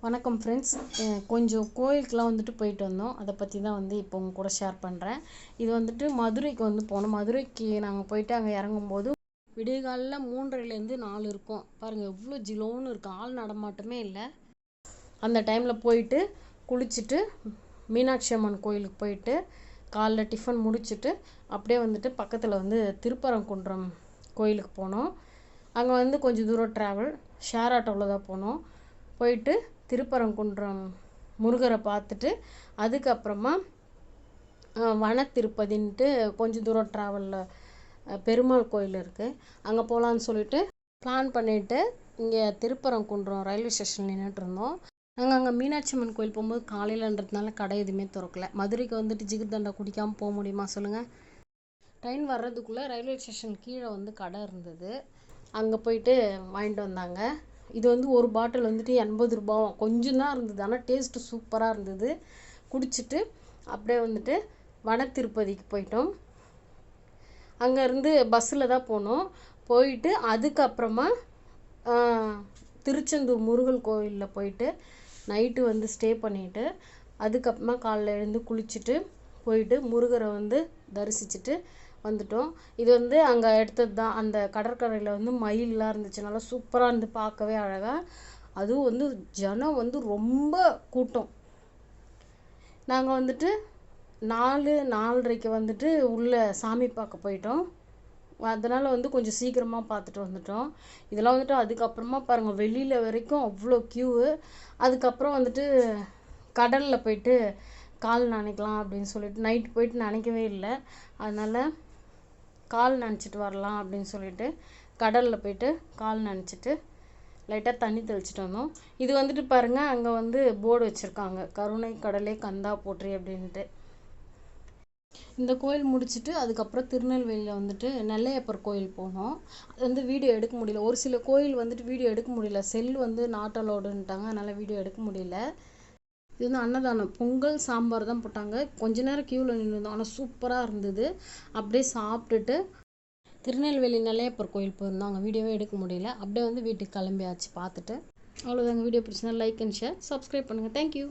வணக்கம் ஃப்ரெண்ட்ஸ். கொஞ்சம் கோயிலுக்கெலாம் வந்துட்டு போயிட்டு வந்தோம். அதை பற்றி தான் வந்து இப்போ உங்க கூட ஷேர் பண்ணுறேன். இது வந்துட்டு மதுரைக்கு வந்து போனோம். மதுரைக்கு நாங்கள் போயிட்டு அங்கே இறங்கும்போது விடியகாலில் 3:30லேருந்து 4 இருக்கும். பாருங்கள் எவ்வளோ ஜிலோன்னு இருக்குது, ஆள் நடமாட்டமே இல்லை. அந்த டைமில் போயிட்டு குளிச்சுட்டு மீனாட்சி அம்மன் கோயிலுக்கு போயிட்டு காலைல டிஃபன் முடிச்சுட்டு அப்படியே வந்துட்டு பக்கத்தில் வந்து திருப்பரங்குன்றம் கோயிலுக்கு போனோம். அங்கே வந்து கொஞ்சம் தூரம் ட்ராவல், ஷேர் ஆட்டோவில் தான் போனோம். போயிட்டு திருப்பரங்குன்றம் முருகரை பார்த்துட்டு அதுக்கப்புறமா வன திருப்பதின்ட்டு கொஞ்சம் தூரம் ட்ராவலில் பெருமாள் கோயில் இருக்குது, அங்கே போகலான்னு சொல்லிட்டு பிளான் பண்ணிவிட்டு இங்கே திருப்பரங்குன்றம் ரயில்வே ஸ்டேஷன் நின்றுட்டு இருந்தோம். நாங்கள் அங்கே மீனாட்சி அம்மன் கோயில் போகும்போது காலையிலன்றதுனால கடை எதுவுமே திறக்கல. மதுரைக்கு வந்துட்டு ஜிகிர்தண்டா குடிக்காமல் போக முடியுமா சொல்லுங்கள்? ட்ரெயின் வர்றதுக்குள்ளே ரயில்வே ஸ்டேஷன் கீழே வந்து கடை இருந்தது, அங்கே போயிட்டு வாங்கிட்டு வந்தாங்க. இது வந்து ஒரு பாட்டில் வந்துட்டு 80 ரூபாவும், கொஞ்சம் தான் இருந்தது, ஆனால் டேஸ்ட்டு சூப்பராக இருந்தது. குடிச்சிட்டு அப்படியே வந்துட்டு வன திருப்பதிக்கு போயிட்டோம். அங்கேருந்து பஸ்ஸில் தான் போனோம். போயிட்டு அதுக்கப்புறமா திருச்செந்தூர் முருகன் கோயிலில் போயிட்டு நைட்டு வந்து ஸ்டே பண்ணிவிட்டு அதுக்கப்புறமா காலைல எழுந்து குளிச்சுட்டு போயிட்டு முருகரை வந்து தரிசிச்சுட்டு வந்துட்டோம். இது வந்து அங்கே எடுத்தது தான். அந்த கடற்கரையில் வந்து மயிலெலாம் இருந்துச்சு, நல்லா சூப்பராக இருந்து பார்க்கவே அழகாக. அதுவும் வந்து ஜனம் வந்து ரொம்ப கூட்டம். நாங்கள் வந்துட்டு 4:30க்கு வந்துட்டு உள்ளே சாமி பார்க்க போயிட்டோம். அதனால் வந்து கொஞ்சம் சீக்கிரமாக பார்த்துட்டு வந்துட்டோம். இதெல்லாம் வந்துட்டு அதுக்கப்புறமா பாருங்கள் வெளியில் வரைக்கும் அவ்வளோ க்யூவு. அதுக்கப்புறம் வந்துட்டு கடலில் போயிட்டு கால் நனைக்கலாம் அப்படின்னு சொல்லிட்டு நைட்டு போயிட்டு நினைக்கவே இல்லை. அதனால் கால் நனைச்சிட்டு வரலாம் அப்படின்னு சொல்லிட்டு கடலில் போயிட்டு கால் நனைச்சிட்டு லைட்டாக தண்ணி தெளிச்சிட்டு வந்தோம். இது வந்துட்டு பாருங்கள், அங்கே வந்து போர்டு வச்சுருக்காங்க, கருணை கடலே கந்தா போற்றி அப்படின்ட்டு. இந்த கோயில் முடிச்சுட்டு அதுக்கப்புறம் திருநெல்வேலியில் வந்துட்டு நெல்லையப்பர் கோயில் போனோம். அது வந்து வீடியோ எடுக்க முடியல. ஒரு சில கோயில் வந்துட்டு வீடியோ எடுக்க முடியல, செல் வந்து நாட் அலோடுன்ட்டாங்க, அதனால் வீடியோ எடுக்க முடியல. இது வந்து அன்னதானம், பொங்கல் சாம்பார் தான் போட்டாங்க. கொஞ்ச நேரம் க்யூவில் நின்றுருந்தோம், ஆனால் சூப்பராக இருந்தது. அப்படியே சாப்பிட்டுட்டு திருநெல்வேலி நெல்லையப்பர் கோயில் போயிருந்தோம். அங்கே வீடியோவே எடுக்க முடியல. அப்படியே வந்து வீட்டுக்கு கிளம்பியாச்சு பார்த்துட்டு. அவ்வளோதாங்க. வீடியோ பிடிச்சிருந்தா லைக் அண்ட் ஷேர், சப்ஸ்கிரைப் பண்ணுங்கள். தேங்க்யூ.